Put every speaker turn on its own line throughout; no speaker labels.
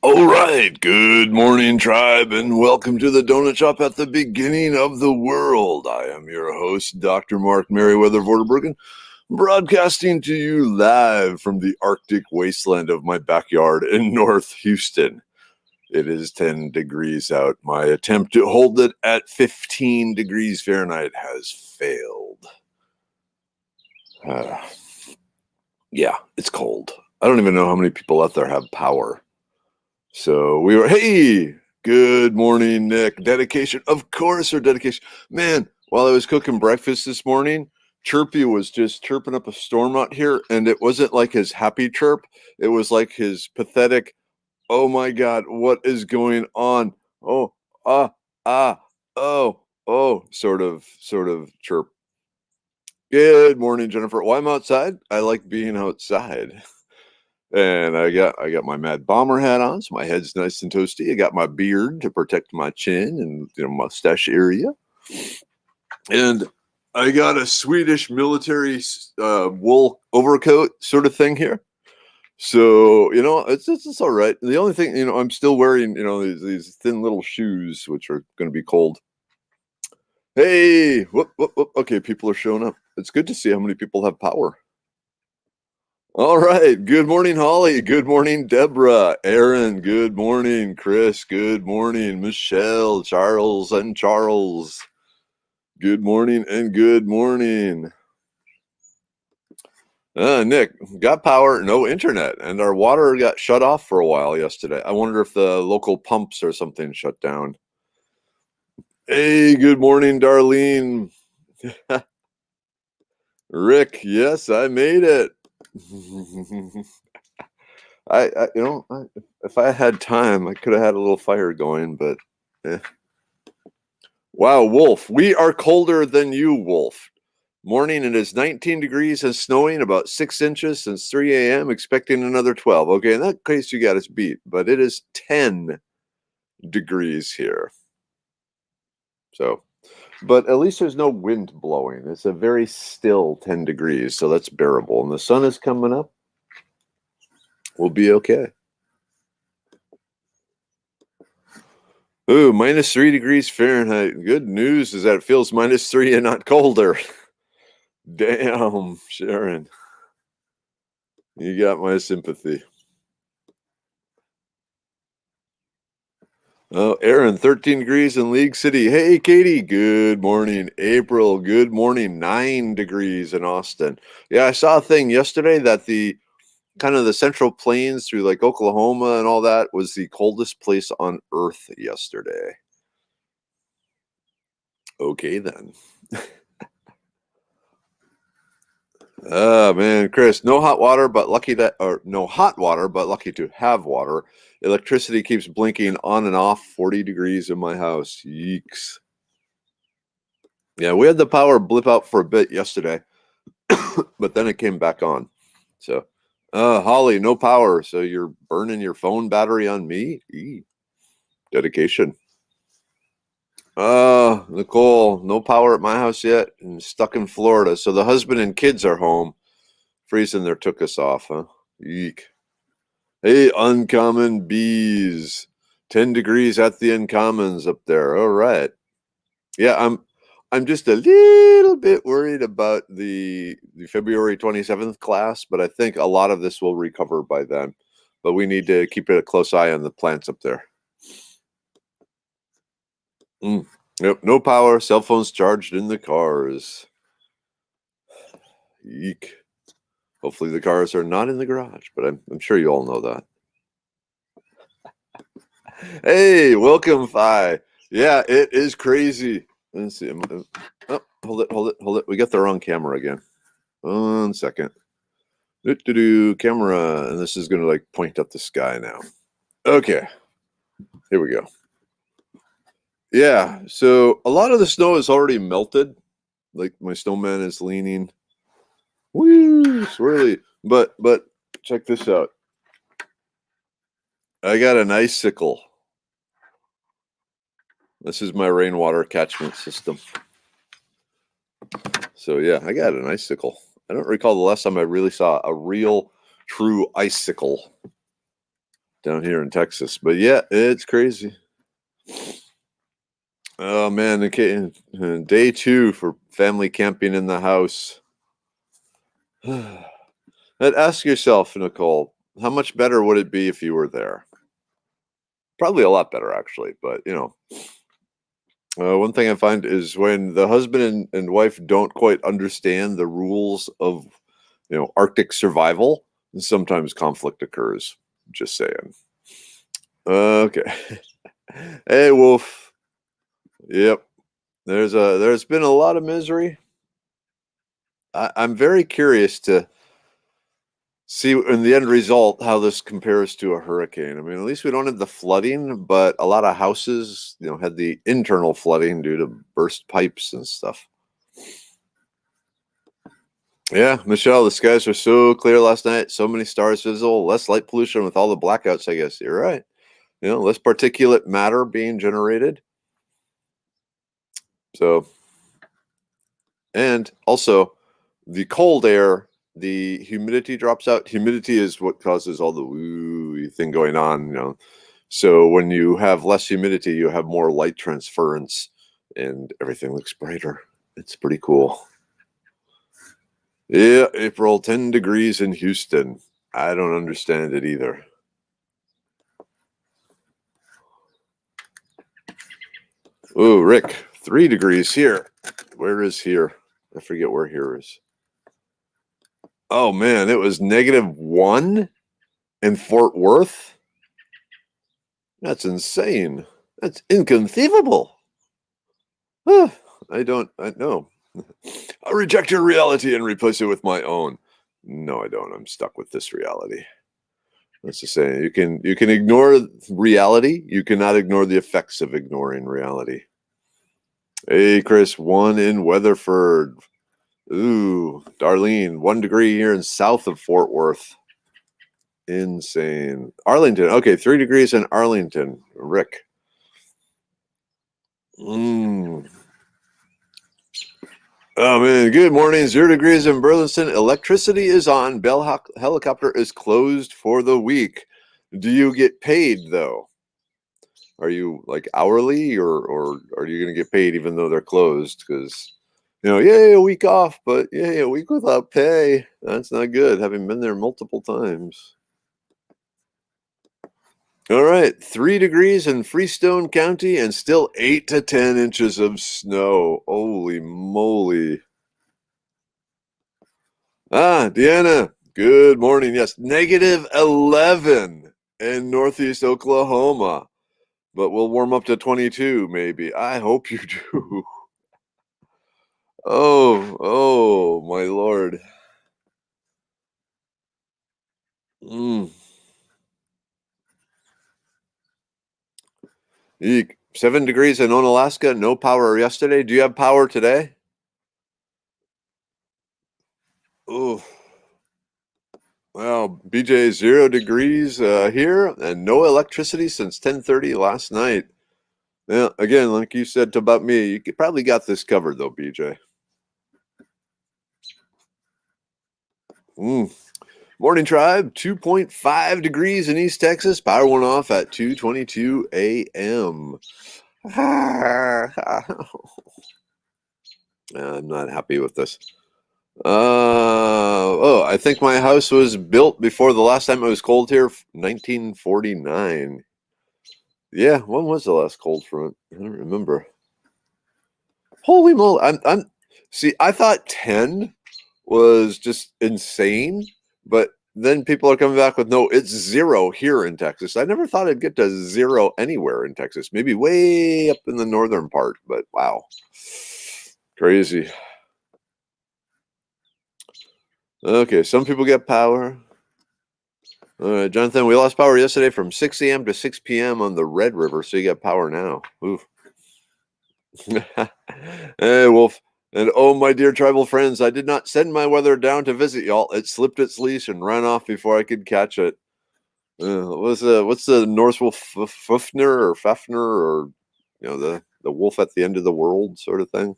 All right, good morning, tribe, and welcome to the Donut Shop at the beginning of the world. I am your host, Dr. Mark Merriweather Vorderbergen, broadcasting to you live from the Arctic wasteland of my backyard in North Houston. It is 10 degrees out. My attempt to hold it at 15 degrees Fahrenheit has failed. Yeah, it's cold. I don't even know how many people out there have power. So we were, hey, good morning, Nick. Dedication, of course, our dedication. Man, while I was cooking breakfast this morning, Chirpy was just chirping up a storm out here, and it wasn't like his happy chirp. It was like his pathetic, oh my God, what is going on? Oh, sort of chirp. Good morning, Jennifer. Well, I'm outside. I like being outside. And I got my Mad Bomber hat on, so my head's nice and toasty. I got my beard to protect my chin and mustache area. And I got a Swedish military wool overcoat sort of thing here. So, it's all right. The only thing, I'm still wearing, these thin little shoes, which are going to be cold. Hey, whoop. Okay, people are showing up. It's good to see how many people have power. All right. Good morning, Holly. Good morning, Deborah. Aaron, good morning. Chris, good morning. Michelle, Charles, and Charles. Good morning and good morning. Nick, got power, no internet, and our water got shut off for a while yesterday. I wonder if the local pumps or something shut down. Hey, good morning, Darlene. Rick, yes, I made it. If I had time, I could have had a little fire going, but Wow, Wolf, we are colder than you, Wolf. Morning, it is 19 degrees and snowing, about 6 inches since 3 a.m., expecting another 12. Okay, in that case, you got us beat, but it is 10 degrees here. So, but at least there's no wind blowing. It's a very still 10 degrees, so that's bearable. And the sun is coming up. We'll be okay. Ooh, minus 3 degrees Fahrenheit. Good news is that it feels minus 3 and not colder. Damn, Sharon. You got my sympathy. Oh, Aaron, 13 degrees in League City. Hey, Katie, good morning. April, good morning. 9 degrees in Austin. Yeah, I saw a thing yesterday that the Central Plains through like Oklahoma and all that was the coldest place on Earth yesterday. Okay, then. Oh man, Chris, no hot water, but lucky to have water. Electricity keeps blinking on and off, 40 degrees in my house. Yeeks. Yeah, we had the power blip out for a bit yesterday, but then it came back on. So, Holly, no power. So you're burning your phone battery on me? Dedication. Nicole, no power at my house yet. I'm stuck in Florida. So the husband and kids are home. Freezing there took us off, huh? Eek. Hey, uncommon bees. 10 degrees at the uncommons up there. All right. Yeah, I'm just a little bit worried about the February 27th class, but I think a lot of this will recover by then. But we need to keep a close eye on the plants up there. Yep, no power, cell phones charged in the cars. Eek. Hopefully the cars are not in the garage, but I'm sure you all know that. Hey, welcome, Fi. Yeah, it is crazy. Let's see. Oh, hold it. We got the wrong camera again. 1 second. Camera, and this is going to like point up the sky now. Okay, here we go. Yeah, so a lot of the snow is already melted. Like my snowman is leaning. Woo, swirly. But check this out. I got an icicle. This is my rainwater catchment system. So yeah, I got an icicle. I don't recall the last time I really saw a real, true icicle down here in Texas. But yeah, it's crazy. Oh man, okay, day 2 for family camping in the house. And ask yourself, Nicole, how much better would it be if you were there? Probably a lot better, actually. But one thing I find is when the husband and wife don't quite understand the rules of Arctic survival, sometimes conflict occurs. Just saying. Okay. Hey, Wolf. Yep. There's been a lot of misery. I'm very curious to see in the end result how this compares to a hurricane. I mean, at least we don't have the flooding, but a lot of houses, had the internal flooding due to burst pipes and stuff. Yeah, Michelle, the skies were so clear last night. So many stars visible. Less light pollution with all the blackouts, I guess. You're right. Less particulate matter being generated. So, and also the cold air, the humidity drops out. Humidity is what causes all the woo thing going on, So when you have less humidity, you have more light transference and everything looks brighter. It's pretty cool. Yeah, April, 10 degrees in Houston. I don't understand it either. Oh, Rick, 3 degrees here. Where is here? I forget where here is. Oh man, it was -1 in Fort Worth. That's insane. That's inconceivable. I know. I'll reject your reality and replace it with my own. No, I don't. I'm stuck with this reality. That's the saying. You can ignore reality. You cannot ignore the effects of ignoring reality. Hey, Chris, 1 in Weatherford. Ooh, Darlene, 1 degree here in south of Fort Worth. Insane. Arlington. Okay, 3 degrees in Arlington. Rick. Oh man, good morning. 0 degrees in Burleson. Electricity is on. Bell helicopter is closed for the week. Do you get paid though? Are you like hourly or are you going to get paid even though they're closed? Because yay, a week off, but yay, a week without pay. That's not good. Having been there multiple times. All right, 3 degrees in Freestone County and still 8 to 10 inches of snow. Holy moly. Deanna, good morning. Yes, -11 in Northeast Oklahoma, but we'll warm up to 22 maybe. I hope you do. Oh, my Lord. 7 degrees in Onalaska, no power yesterday. Do you have power today? Oh, well, BJ, 0 degrees here and no electricity since 10:30 last night. Yeah, again, like you said about me, you probably got this covered though, BJ. Morning Tribe, 2.5 degrees in East Texas. Power went off at 2:22 a.m. I'm not happy with this. I think my house was built before the last time it was cold here, 1949. Yeah, when was the last cold front? I don't remember. Holy moly! See, I thought 10 was just insane, but then people are coming back with no, it's 0 here in Texas. I never thought I'd get to 0 anywhere in Texas. Maybe way up in the northern part, but wow, crazy. Okay, some people get power. All right, Jonathan, we lost power yesterday from 6 a.m. to 6 p.m. on the Red River, so you got power now. Oof. Hey, Wolf. And oh, my dear tribal friends, I did not send my weather down to visit y'all. It slipped its leash and ran off before I could catch it. What's the Norse wolf, Fufner or Fafner, or the wolf at the end of the world sort of thing?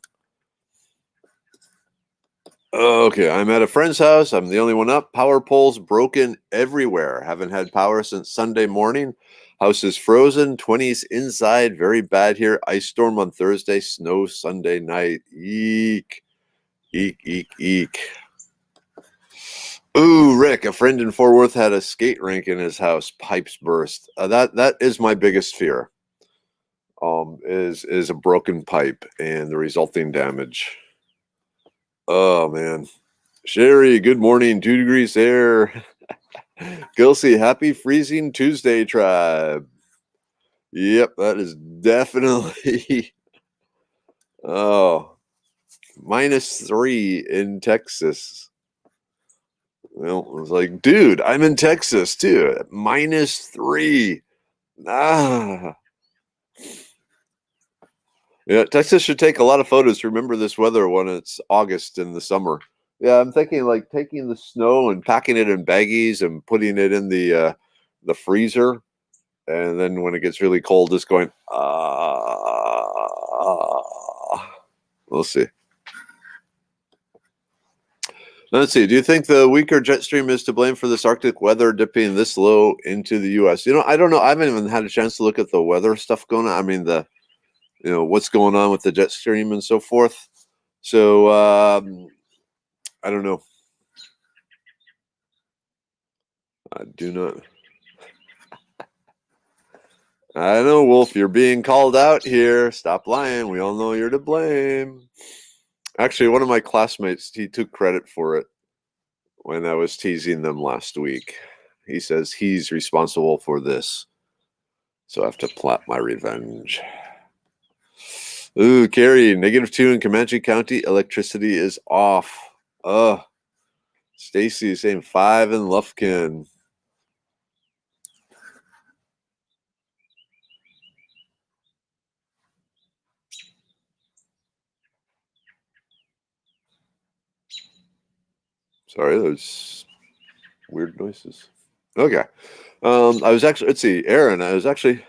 Okay, I'm at a friend's house. I'm the only one up. Power poles broken everywhere. Haven't had power since Sunday morning. House is frozen. 20s inside. Very bad here. Ice storm on Thursday. Snow Sunday night. Eek. Eek, eek, eek. Ooh, Rick, a friend in Fort Worth had a skate rink in his house. Pipes burst. That is my biggest fear. Is a broken pipe and the resulting damage. Oh man. Sherry, good morning. 2 degrees there. Gilsey, happy freezing Tuesday, tribe. Yep, that is definitely oh -3 in Texas. Well, I was like, dude, I'm in Texas too. -3. Ah. Yeah, Texas should take a lot of photos to remember this weather when it's August in the summer. Yeah, I'm thinking like taking the snow and packing it in baggies and putting it in the freezer, and then when it gets really cold, just going, we'll see. Let's see. Do you think the weaker jet stream is to blame for this Arctic weather dipping this low into the U.S.? I don't know. I haven't even had a chance to look at the weather stuff going on. I mean, what's going on with the jet stream and so forth. So I don't know. I do not. I know, Wolf. You're being called out here. Stop lying. We all know you're to blame. Actually, one of my classmates, he took credit for it when I was teasing them last week. He says he's responsible for this. So I have to plot my revenge. Ooh, Carrie, -2 in Comanche County. Electricity is off. Stacy is saying 5 in Lufkin. Sorry, those weird noises. Okay. I was actually, let's see, Aaron, I was actually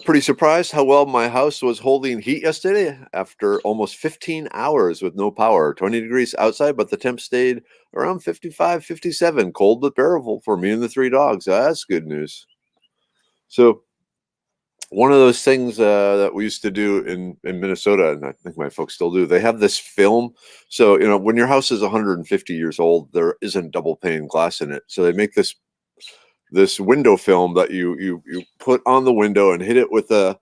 pretty surprised how well my house was holding heat yesterday after almost 15 hours with no power. 20 degrees outside, but the temp stayed around 55, 57. Cold but bearable for me and the 3 dogs. That's good news. So, one of those things that we used to do in Minnesota, and I think my folks still do, they have this film. So, when your house is 150 years old, there isn't double pane glass in it. So they make this window film that you put on the window and hit it with a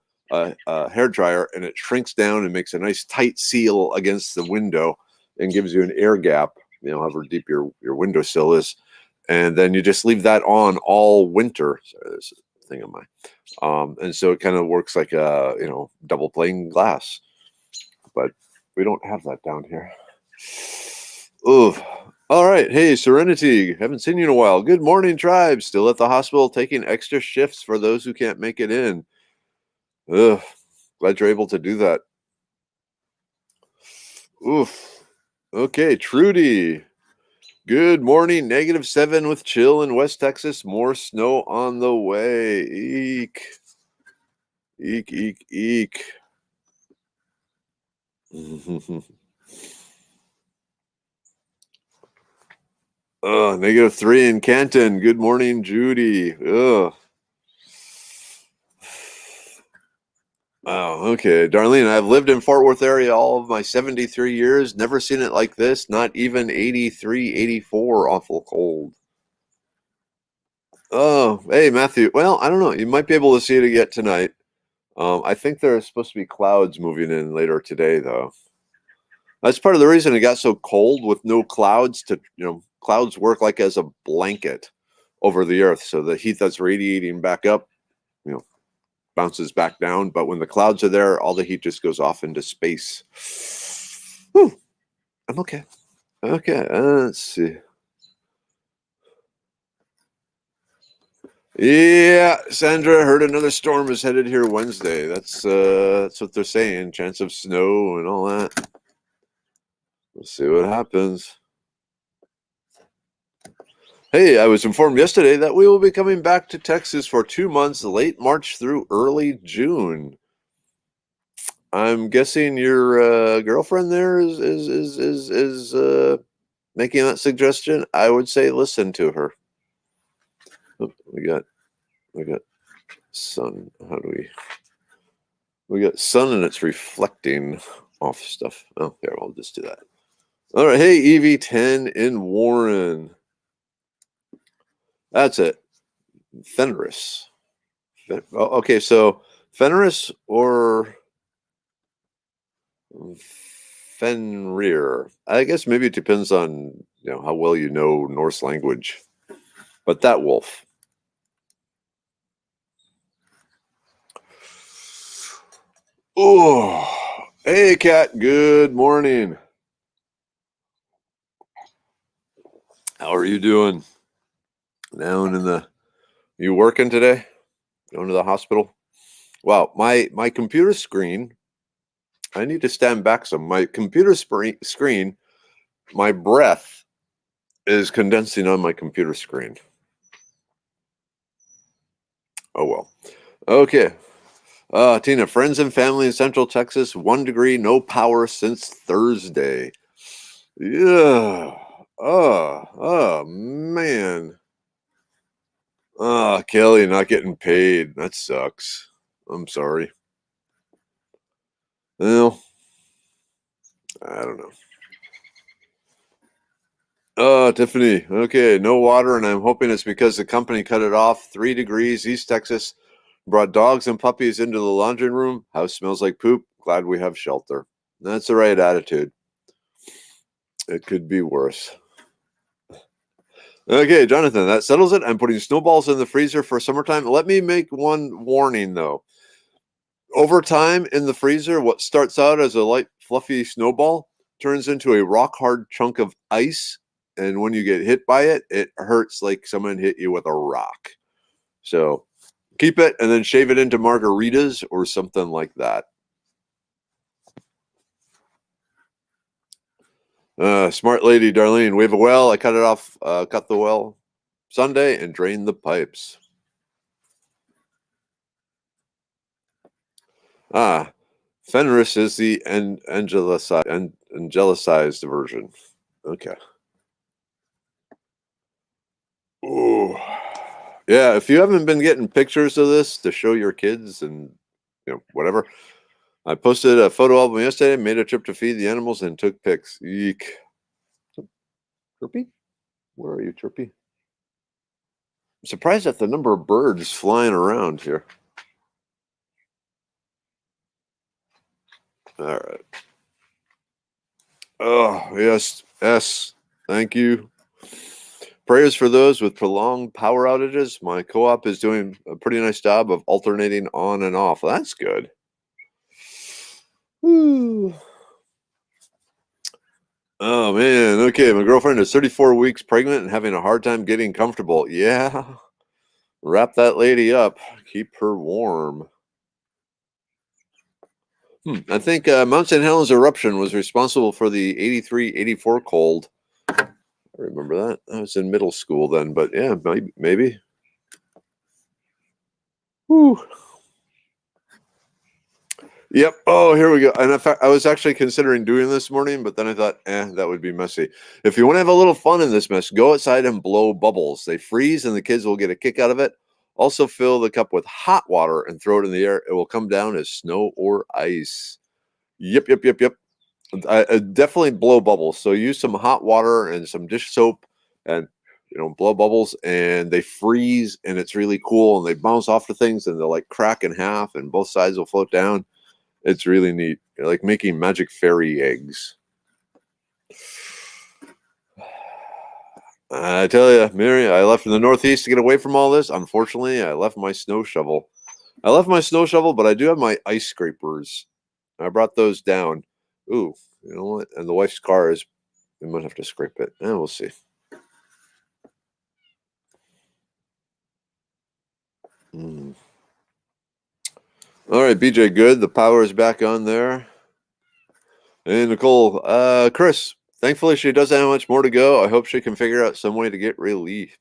hair dryer, and it shrinks down and makes a nice tight seal against the window and gives you an air gap, however deep your windowsill is. And then you just leave that on all winter. Sorry, there's a thing on my and so it kind of works like a double pane glass, but we don't have that down here. Ooh. All right. Hey, Serenity. Haven't seen you in a while. Good morning, tribe. Still at the hospital taking extra shifts for those who can't make it in. Ugh. Glad you're able to do that. Oof. Okay, Trudy. Good morning. -7 with chill in West Texas. More snow on the way. Eek. Eek, eek, eek. -3 in Canton. Good morning, Judy. Ugh. Oh, okay. Darlene, I've lived in Fort Worth area all of my 73 years. Never seen it like this. Not even 83, 84. Awful cold. Oh, hey, Matthew. Well, I don't know. You might be able to see it yet tonight. I think there's supposed to be clouds moving in later today, though. That's part of the reason it got so cold with no clouds. Clouds work like as a blanket over the earth. So the heat that's radiating back up, bounces back down. But when the clouds are there, all the heat just goes off into space. Whew, I'm okay. Okay, let's see. Yeah, Sandra, heard another storm is headed here Wednesday. That's what they're saying. Chance of snow and all that. We'll see what happens. Hey, I was informed yesterday that we will be coming back to Texas for 2 months, late March through early June. I'm guessing your girlfriend there is making that suggestion. I would say listen to her. Oh, we got sun. How do we got sun and it's reflecting off stuff. Oh, here, I'll just do that. All right, hey EV10 in Warren. That's it. Fenris. Okay, so Fenris or Fenrir. I guess maybe it depends on how well you know Norse language. But that wolf. Oh, hey Cat. Good morning. How are you doing? Down in the. You working today? Going to the hospital? Wow, my computer screen. I need to stand back some. My computer screen. My breath is condensing on my computer screen. Oh well. Okay. Tina, friends and family in Central Texas, 1 degree, no power since Thursday. Yeah. Oh man. Kelly, not getting paid. That sucks. I'm sorry. Well, I don't know. Tiffany. Okay, no water, and I'm hoping it's because the company cut it off. 3 degrees, East Texas. Brought dogs and puppies into the laundry room. House smells like poop. Glad we have shelter. That's the right attitude. It could be worse. Okay, Jonathan, that settles it. I'm putting snowballs in the freezer for summertime. Let me make one warning, though. Over time in the freezer, what starts out as a light, fluffy snowball turns into a rock-hard chunk of ice. And when you get hit by it, it hurts like someone hit you with a rock. So keep it and then shave it into margaritas or something like that. Smart lady, Darlene. We have a well. I cut it off, cut the well Sunday and drained the pipes. Fenris is the angelicized version. Okay. Oh, yeah. If you haven't been getting pictures of this to show your kids and whatever, I posted a photo album yesterday. Made a trip to feed the animals and took pics. Eek. Chirpy, where are you, Chirpy? I'm surprised at the number of birds flying around here. All right. Oh, yes. Thank you. Prayers for those with prolonged power outages. My co-op is doing a pretty nice job of alternating on and off. That's good. Woo. Oh, man. Okay, my girlfriend is 34 weeks pregnant and having a hard time getting comfortable. Yeah. Wrap that lady up. Keep her warm. I think Mount St. Helens eruption was responsible for the 83-84 cold. I remember that. I was in middle school then, but yeah, maybe. Whew. Yep. Oh, here we go. And in fact, I was actually considering doing this morning, but then I thought, that would be messy. If you want to have a little fun in this mess, go outside and blow bubbles. They freeze and the kids will get a kick out of it. Also fill the cup with hot water and throw it in the air. It will come down as snow or ice. Yep. I definitely blow bubbles. So use some hot water and some dish soap and blow bubbles, and they freeze and it's really cool, and they bounce off the things and they'll like crack in half and both sides will float down. It's really neat. You're like making magic fairy eggs. I tell you, Mary, I left in the Northeast to get away from all this. Unfortunately, I left my snow shovel. But I do have my ice scrapers. I brought those down. Ooh, you know what? And the wife's car is, we might have to scrape it. We'll see. All right, BJ, good. The power is back on there. And Nicole, Chris, thankfully she doesn't have much more to go. I hope she can figure out some way to get relief.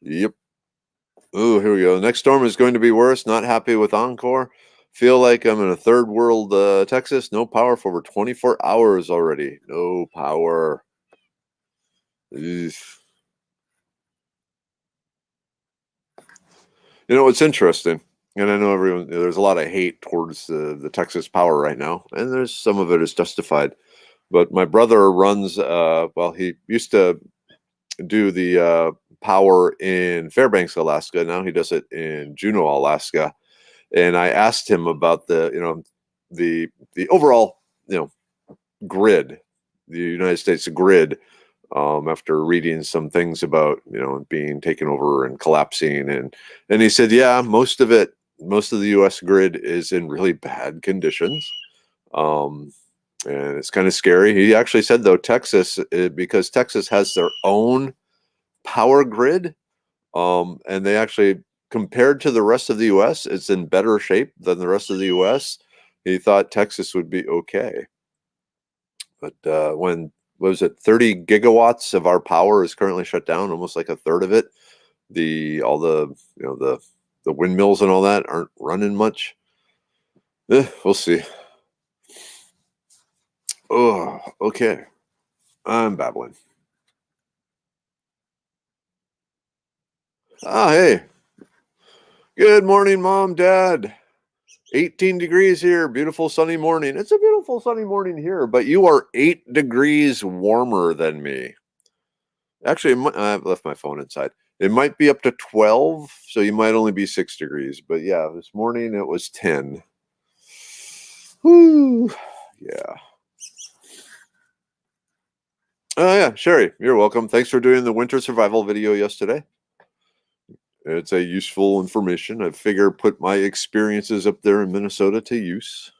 Yep. Oh, here we go. Next storm is going to be worse. Not happy with Encore. Feel like I'm in a third world Texas. No power for over 24 hours already. No power. Eesh. You know, it's interesting. And I know everyone, there's a lot of hate towards the Texas power right now. And there's some of it is justified. But my brother runs, well, he used to do the power in Fairbanks, Alaska. Now he does it in Juneau, Alaska. And I asked him about the overall, grid, the United States grid, after reading some things about being taken over and collapsing, and he said, yeah, most of the U.S. grid is in really bad conditions, and it's kind of scary. He actually said though Texas, because Texas has their own power grid, and they actually, compared to the rest of the U.S., it's in better shape than the rest of the U.S. He thought Texas would be okay. But when, what was it, 30 gigawatts of our power is currently shut down, almost like a third of it. All the the windmills and all that aren't running much. We'll see. Oh, okay. I'm babbling. Ah, hey. Good morning, Mom, Dad. 18 degrees here. Beautiful sunny morning. It's a beautiful sunny morning here, but you are 8 degrees warmer than me. Actually, I left my phone inside. It might be up to 12, so you might only be 6 degrees. But yeah, this morning it was 10. Whoo. Yeah. Oh, yeah. Sherry, you're welcome. Thanks for doing the winter survival video yesterday. It's a useful information. I figure put my experiences up there in Minnesota to use.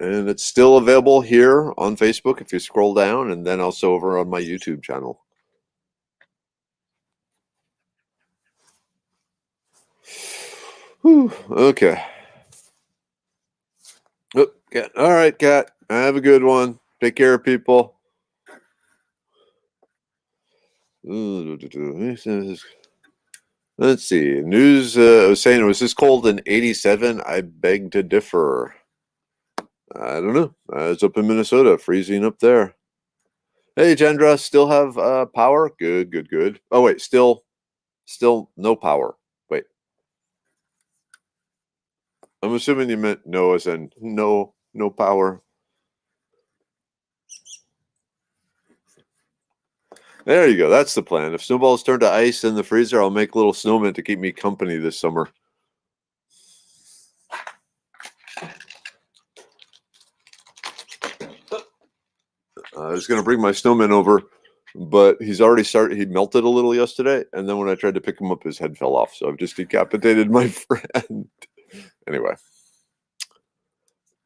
And it's still available here on Facebook if you scroll down, and then also over on my YouTube channel. Whew, okay. Oh, cat. All right, Cat. Have a good one. Take care of people. Let's see. News was saying it was this cold in 87. I beg to differ. I don't know. It's up in Minnesota, freezing up there. Hey, Jendra, still have power? Good, good, good. Oh, wait, still no power. Wait. I'm assuming you meant no as in no power. There you go. That's the plan. If snowballs turn to ice in the freezer, I'll make little snowmen to keep me company this summer. I was going to bring my snowman over, but he's already started. He melted a little yesterday, and then when I tried to pick him up, his head fell off. So I've just decapitated my friend. Anyway.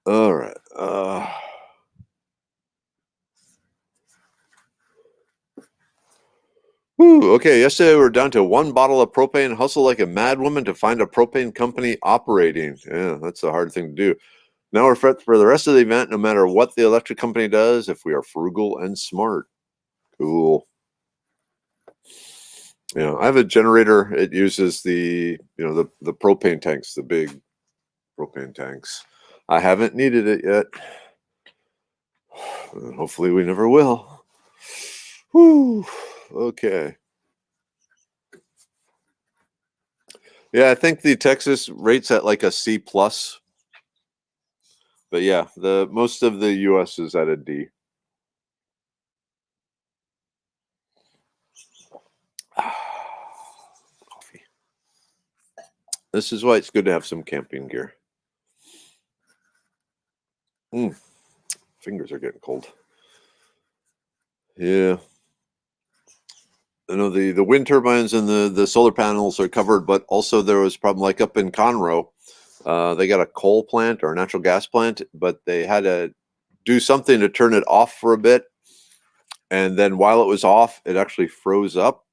All right. Whew, okay, yesterday we were down to 1 bottle of propane, hustle like a mad woman to find a propane company operating. Yeah, that's a hard thing to do. Now we're set for the rest of the event, no matter what the electric company does, if we are frugal and smart. Cool. I have a generator. It uses the propane tanks, the big propane tanks. I haven't needed it yet. Hopefully we never will. Whew. Okay. Yeah, I think the Texas rates at like a C plus. But yeah, the most of the US is at a D. Coffee. This is why it's good to have some camping gear. Fingers are getting cold. Yeah. I know the wind turbines and the solar panels are covered, but also there was a problem like up in Conroe. They got a coal plant or a natural gas plant, but they had to do something to turn it off for a bit. And then while it was off, it actually froze up.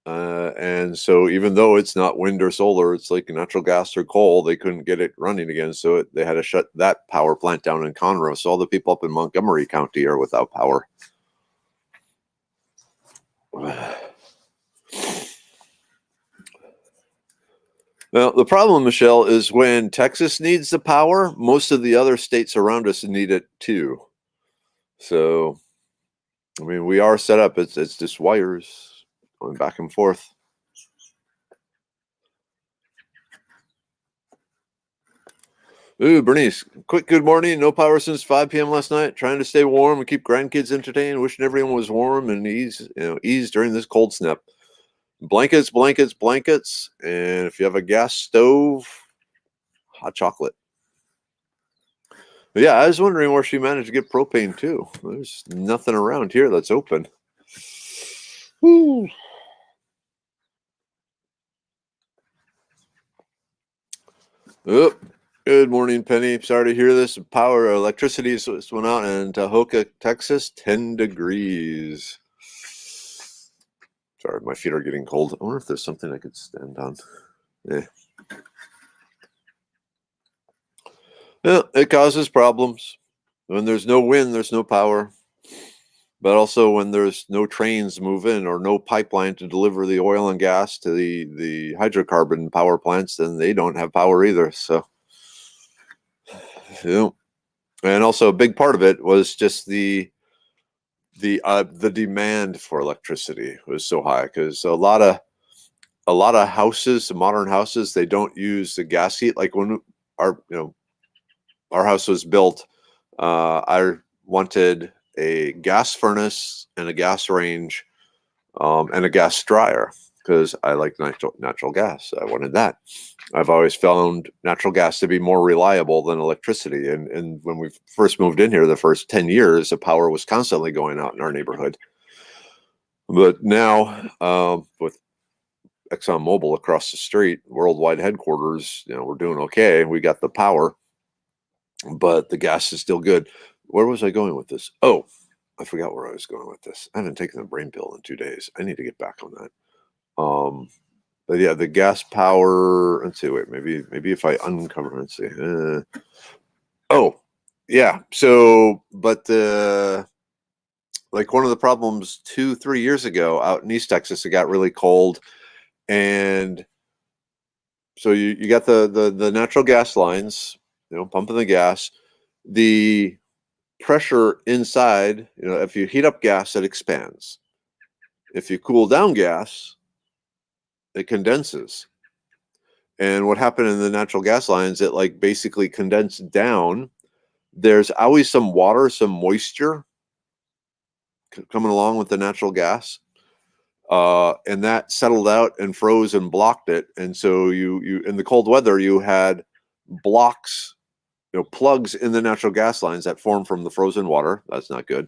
And so even though it's not wind or solar, it's like natural gas or coal, they couldn't get it running again. So they had to shut that power plant down in Conroe. So all the people up in Montgomery County are without power. Well, the problem, Michelle, is when Texas needs the power, most of the other states around us need it too. So, I mean, we are set up. It's just wires going back and forth. Ooh, Bernice, quick good morning. No power since 5 p.m. last night. Trying to stay warm and keep grandkids entertained. Wishing everyone was warm and ease during this cold snap. Blankets, blankets, blankets. And if you have a gas stove, hot chocolate. But yeah, I was wondering where she managed to get propane too. There's nothing around here that's open. Woo. Oh, good morning, Penny. Sorry to hear this. Electricity just went out in Tahoka, Texas, 10 degrees. Sorry, my feet are getting cold. I wonder if there's something I could stand on. Yeah. Yeah, it causes problems. When there's no wind, there's no power. But also when there's no trains moving or no pipeline to deliver the oil and gas to the hydrocarbon power plants, then they don't have power either. So, yeah. And also a big part of it was just the demand for electricity was so high because a lot of houses, modern houses, they don't use the gas heat. Like when our house was built, I wanted a gas furnace and a gas range, and a gas dryer because I like natural gas. I wanted that. I've always found natural gas to be more reliable than electricity. And when we first moved in here, the first 10 years, the power was constantly going out in our neighborhood. But now, with ExxonMobil across the street, worldwide headquarters, we're doing okay. We got the power, but the gas is still good. Where was I going with this? Oh, I forgot where I was going with this. I haven't taken the brain pill in 2 days. I need to get back on that. But yeah, the gas power. Let's see. Wait, maybe if I uncover. Let's see. Oh, yeah. So, but like one of the problems 2-3 years ago out in East Texas, it got really cold, and so you got the natural gas lines, pumping the gas. The pressure inside, if you heat up gas, it expands. If you cool down gas, it condenses. And what happened in the natural gas lines, it like basically condensed down. There's always some water, some moisture coming along with the natural gas. And that settled out and froze and blocked it. And so you in the cold weather, you had blocks, plugs in the natural gas lines that form from the frozen water. That's not good.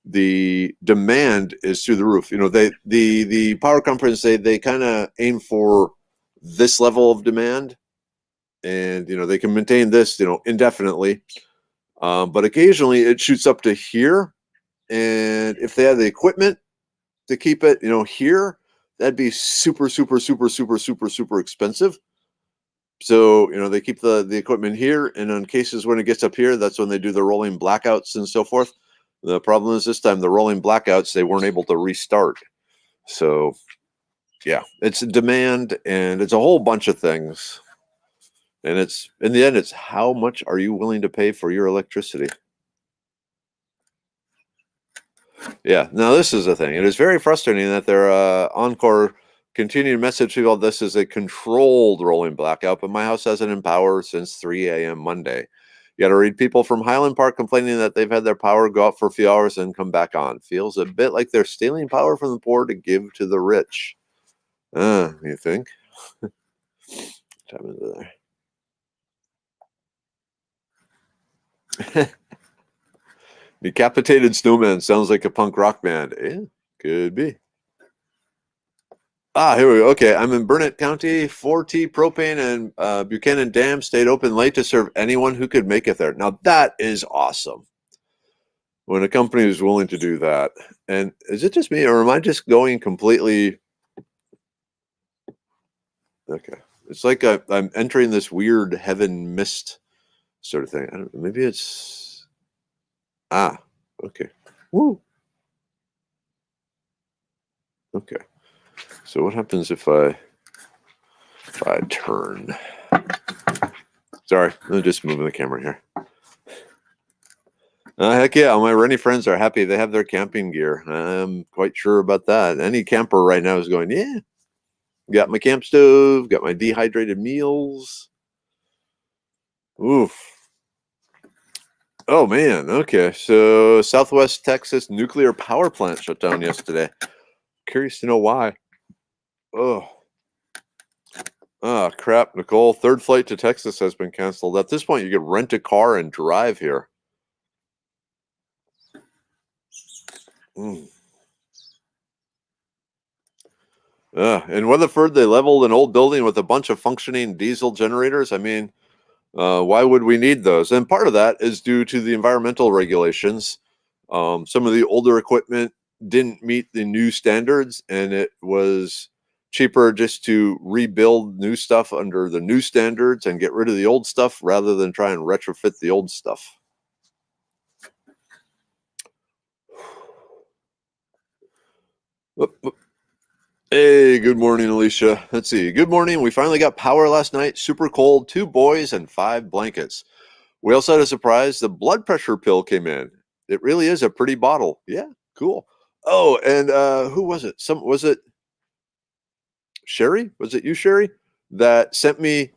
The demand is through the roof. The power companies, they kind of aim for this level of demand, and they can maintain this indefinitely, but occasionally it shoots up to here, and if they have the equipment to keep it here, that'd be super super super super super super expensive. So they keep the equipment here, and on cases when it gets up here, that's when they do the rolling blackouts and so forth. The problem is this time the rolling blackouts, they weren't able to restart. So yeah, it's a demand, and it's a whole bunch of things. And it's in the end, it's how much are you willing to pay for your electricity? Yeah. Now this is the thing. It is very frustrating that their Encore continued message about this is a controlled rolling blackout, but my house hasn't been in power since 3 a.m. Monday. You got to read people from Highland Park complaining that they've had their power go out for a few hours and come back on. Feels a bit like they're stealing power from the poor to give to the rich. You think? Time into there. Decapitated Snowman sounds like a punk rock band. Yeah, could be. Here we go. Okay, I'm in Burnett County. 4T propane and Buchanan Dam stayed open late to serve anyone who could make it there. Now that is awesome. When a company is willing to do that. And is it just me, or am I just going completely? Okay, it's like I'm entering this weird heaven mist sort of thing. I don't know, maybe it's okay. Woo. Okay. So what happens if I if I turn? Sorry, I'm just moving the camera here. Heck yeah, all my Rennie friends are happy they have their camping gear. I'm quite sure about that. Any camper right now is going, yeah, got my camp stove, got my dehydrated meals. Oof. Oh man, okay. So Southwest Texas nuclear power plant shut down yesterday. Curious to know why. Oh. Ah, crap, Nicole. Third flight to Texas has been canceled. At this point, you could rent a car and drive here. Mm. In Weatherford, they leveled an old building with a bunch of functioning diesel generators. I mean, why would we need those? And part of that is due to the environmental regulations. Some of the older equipment didn't meet the new standards, and it was cheaper just to rebuild new stuff under the new standards and get rid of the old stuff rather than try and retrofit the old stuff. Hey, good morning, Alicia. Let's see. Good morning. We finally got power last night. Super cold. 2 boys and 5 blankets. We also had a surprise. The blood pressure pill came in. It really is a pretty bottle. Yeah, cool. Oh, and who was it? Was it Sherry? Was it you, Sherry, that sent me?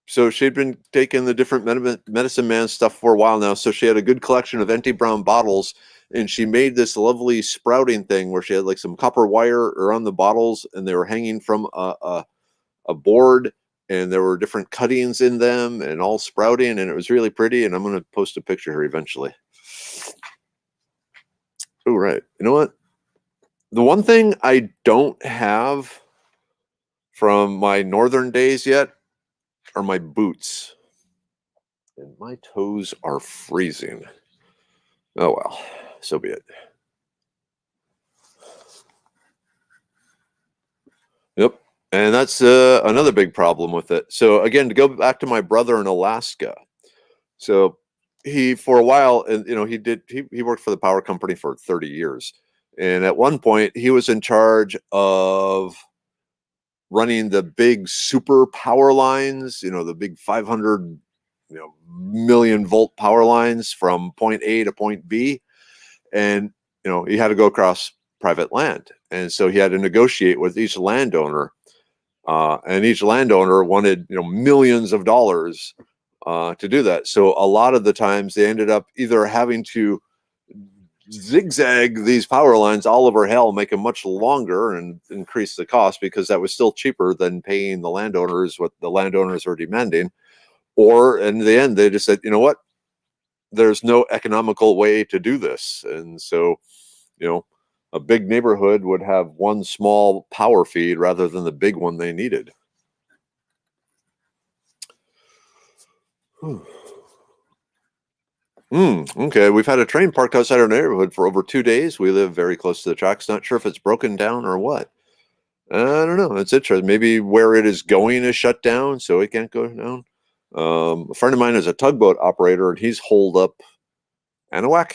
So she'd been taking the different medicine man stuff for a while now. So she had a good collection of empty brown bottles, and she made this lovely sprouting thing where she had like some copper wire around the bottles, and they were hanging from a board, and there were different cuttings in them, and all sprouting, and it was really pretty. And I'm going to post a picture here eventually. Oh, right. You know what? The one thing I don't have from my northern days yet are my boots. And my toes are freezing. Oh well, so be it. Yep. And that's another big problem with it. So again, to go back to my brother in Alaska. So he, for a while, and he worked for the power company for 30 years. And at one point he was in charge of running the big super power lines, the big 500 million volt power lines from point A to point B. And he had to go across private land, and so he had to negotiate with each landowner, and each landowner wanted millions of dollars to do that. So a lot of the times they ended up either having to zigzag these power lines all over hell, make them much longer and increase the cost, because that was still cheaper than paying the landowners what the landowners were demanding. Or in the end they just said, you know what, there's no economical way to do this. And so a big neighborhood would have one small power feed rather than the big one they needed. Okay, we've had a train parked outside our neighborhood for over 2 days. We live very close to the tracks. Not sure if it's broken down or what. I don't know. It's interesting. Maybe where it is going is shut down, so it can't go down. A friend of mine is a tugboat operator, and he's holed up Anahuac.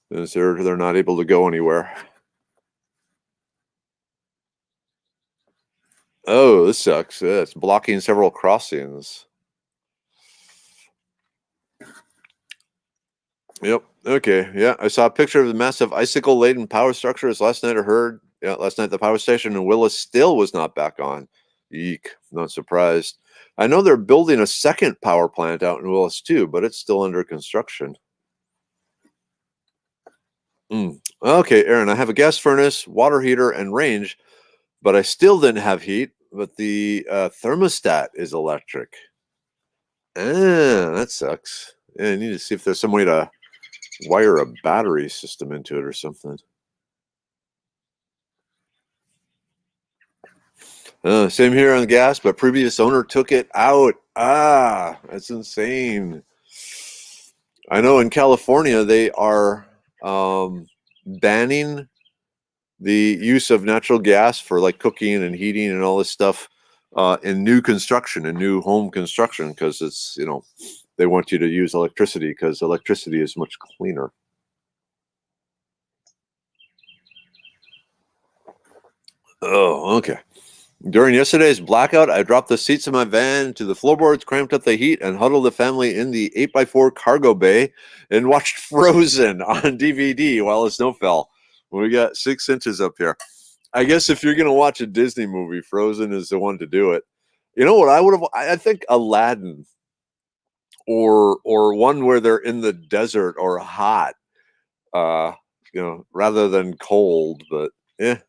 They're not able to go anywhere. Oh, this sucks. It's blocking several crossings. Yep. Okay. Yeah. I saw a picture of the massive icicle laden power structures last night. Last night the power station in Willis still was not back on. Eek. Not surprised. I know they're building a second power plant out in Willis too, but it's still under construction. Okay, Aaron, I have a gas furnace, water heater, and range, but I still didn't have heat. But the thermostat is electric. That sucks. Yeah, I need to see if there's some way to wire a battery system into it or something. Same here on gas, but previous owner took it out. That's insane. I know in California they are banning the use of natural gas for like cooking and heating and all this stuff in new construction, in new home construction, because it's they want you to use electricity because electricity is much cleaner. Oh, okay. During yesterday's blackout, I dropped the seats of my van to the floorboards, cramped up the heat, and huddled the family in the 8x4 cargo bay and watched Frozen on DVD while the snow fell. We got 6 inches up here. I guess if you're going to watch a Disney movie, Frozen is the one to do it. You know what I would have? I think Aladdin, or one where they're in the desert or hot, rather than cold. But yeah.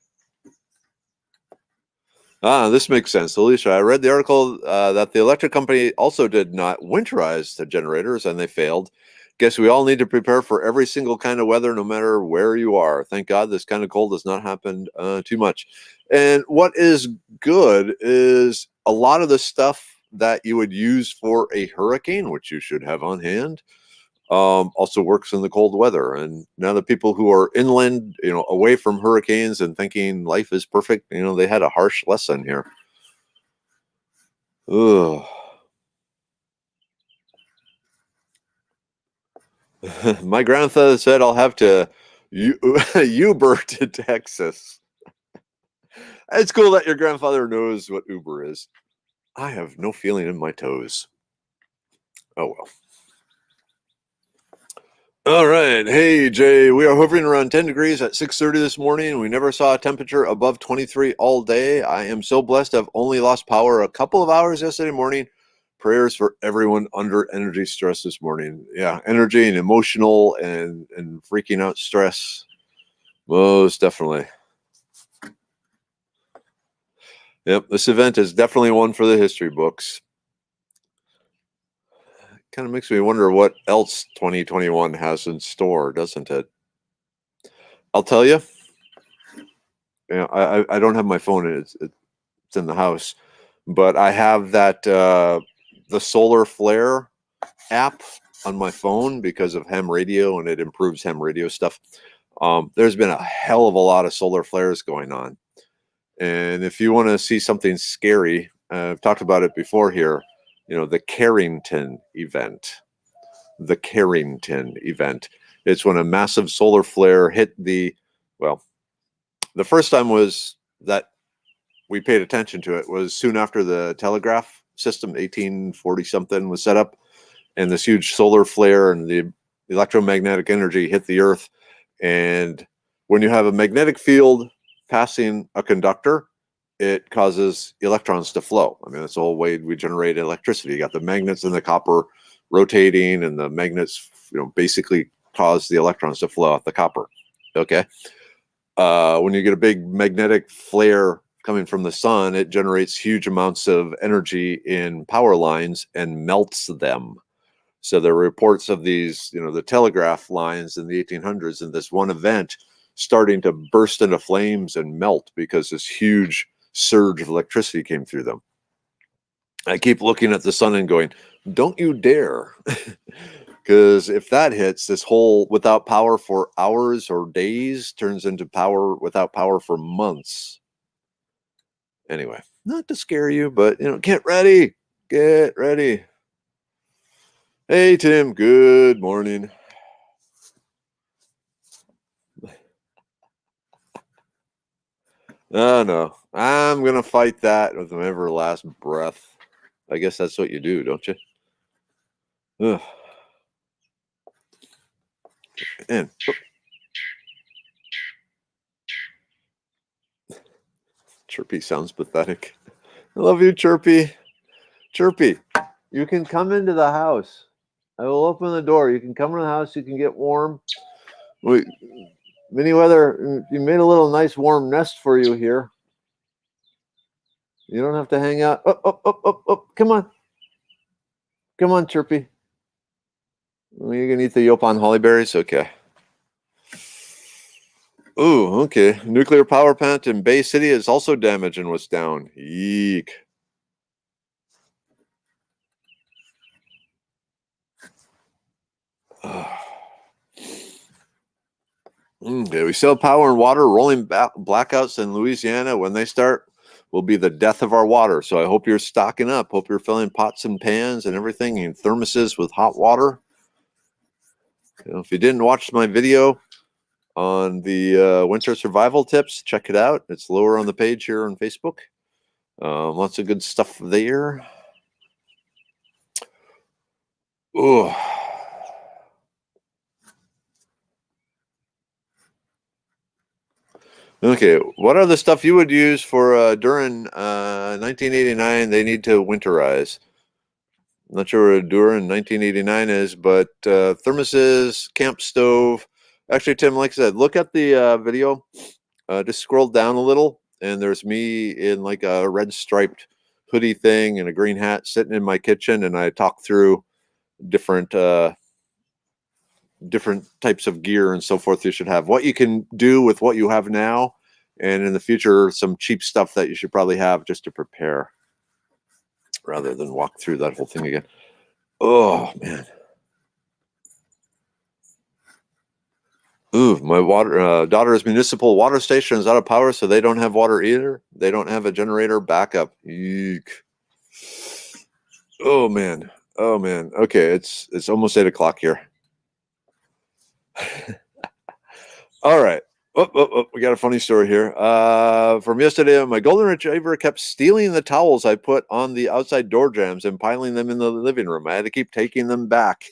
This makes sense. Alicia, I read the article that the electric company also did not winterize the generators and they failed. Guess we all need to prepare for every single kind of weather, no matter where you are. Thank God this kind of cold has not happened too much. And what is good is a lot of the stuff that you would use for a hurricane, which you should have on hand, also works in the cold weather. And now the people who are inland, away from hurricanes and thinking life is perfect, they had a harsh lesson here. Ugh. My grandfather said I'll have to Uber to Texas. It's cool that your grandfather knows what Uber is. I have no feeling in my toes. Oh well. All right. Hey, Jay, we are hovering around 10 degrees at 6:30 this morning. We never saw a temperature above 23 all day. I am so blessed to have only lost power a couple of hours yesterday morning. Prayers for everyone under energy stress this morning. Yeah, energy and emotional and freaking out stress. Most definitely. Yep, this event is definitely one for the history books. Kind of makes me wonder what else 2021 has in store, doesn't it? I'll tell you. I don't have my phone. It's in the house, but I have that the solar flare app on my phone because of ham radio, and it improves ham radio stuff. There's been a hell of a lot of solar flares going on, and if you want to see something scary, I've talked about it before here. The Carrington event. The Carrington event. It's when a massive solar flare hit the first time was that we paid attention to it was soon after the telegraph system, 1840 something, was set up, and this huge solar flare and the electromagnetic energy hit the earth. And when you have a magnetic field passing a conductor, it causes electrons to flow. I mean, that's the whole way we generate electricity. You got the magnets and the copper rotating, and the magnets, basically cause the electrons to flow out the copper. Okay. When you get a big magnetic flare coming from the sun, it generates huge amounts of energy in power lines and melts them. So there are reports of these, the telegraph lines in the 1800s, and this one event starting to burst into flames and melt because this huge surge of electricity came through them. I keep looking at the sun and going, don't you dare. Because if that hits, this whole without power for hours or days turns into power without power for months. Anyway, not to scare you, but, get ready. Get ready. Hey, Tim. Good morning. Oh, no. I'm going to fight that with my every last breath. I guess that's what you do, don't you? Ugh. And Chirpy sounds pathetic. I love you, Chirpy. Chirpy, you can come into the house. I will open the door. You can come in the house. You can get warm. Mini Weather, you made a little nice warm nest for you here. You don't have to hang out. Up. Come on. Come on, Chirpy. Well, you can eat the Yopon holly berries? Okay. Ooh, okay. Nuclear power plant in Bay City is also damaged and was down. Eek. Okay, we still have power and water. Rolling blackouts in Louisiana, when they start, will be the death of our water. So I hope you're stocking up. Hope you're filling pots and pans and everything in thermoses with hot water. If you didn't watch my video on the winter survival tips, check it out. It's lower on the page here on Facebook. Lots of good stuff there. Oh. Okay, what are the stuff you would use for during 1989? They need to winterize. I'm not sure what a during 1989 is, but thermoses, camp stove. Actually, Tim, like I said, look at the video. Just scroll down a little, and there's me in like a red striped hoodie thing and a green hat sitting in my kitchen, and I talk through different different types of gear and so forth you should have, what you can do with what you have now, and in the future some cheap stuff that you should probably have just to prepare rather than walk through that whole thing again. Oh man. Ooh, my daughter's municipal water station is out of power, so they don't have water either. They don't have a generator backup. Eek. Oh man. Oh man. Okay, it's almost 8 o'clock here. All right. We got a funny story here. From yesterday, my golden retriever kept stealing the towels I put on the outside door jambs and piling them in the living room. I had to keep taking them back.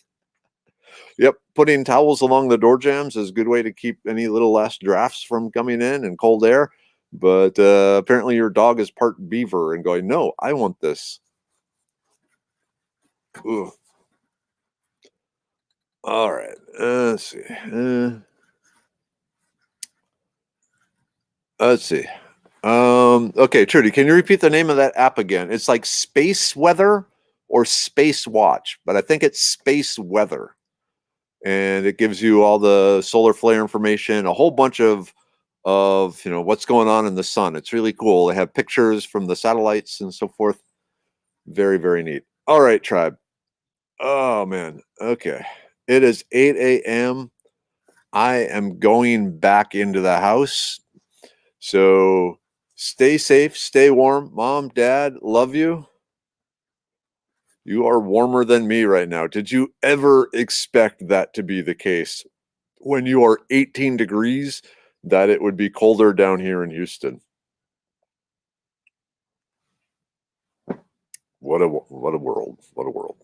Yep, putting towels along the door jambs is a good way to keep any little last drafts from coming in and cold air. But apparently, your dog is part beaver and going, no, I want this. Ugh. All right. Let's see. Let's see. Okay, Trudy, can you repeat the name of that app again? It's like Space Weather or Space Watch, but I think it's Space Weather. And it gives you all the solar flare information, a whole bunch of what's going on in the sun. It's really cool. They have pictures from the satellites and so forth. Very, very neat. All right, tribe. Oh man. Okay. It is 8 a.m. I am going back into the house. So stay safe, stay warm. Mom, Dad, love you. You are warmer than me right now. Did you ever expect that to be the case? When you are 18 degrees, that it would be colder down here in Houston. What a world. What a world.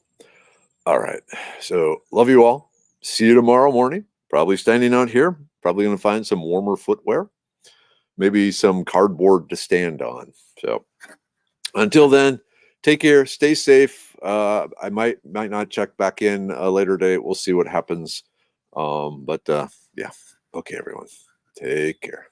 All right. So love you all. See you tomorrow morning. Probably standing out here. Probably going to find some warmer footwear. Maybe some cardboard to stand on. So until then, take care. Stay safe. I might not check back in a later date. We'll see what happens. But yeah. Okay, everyone. Take care.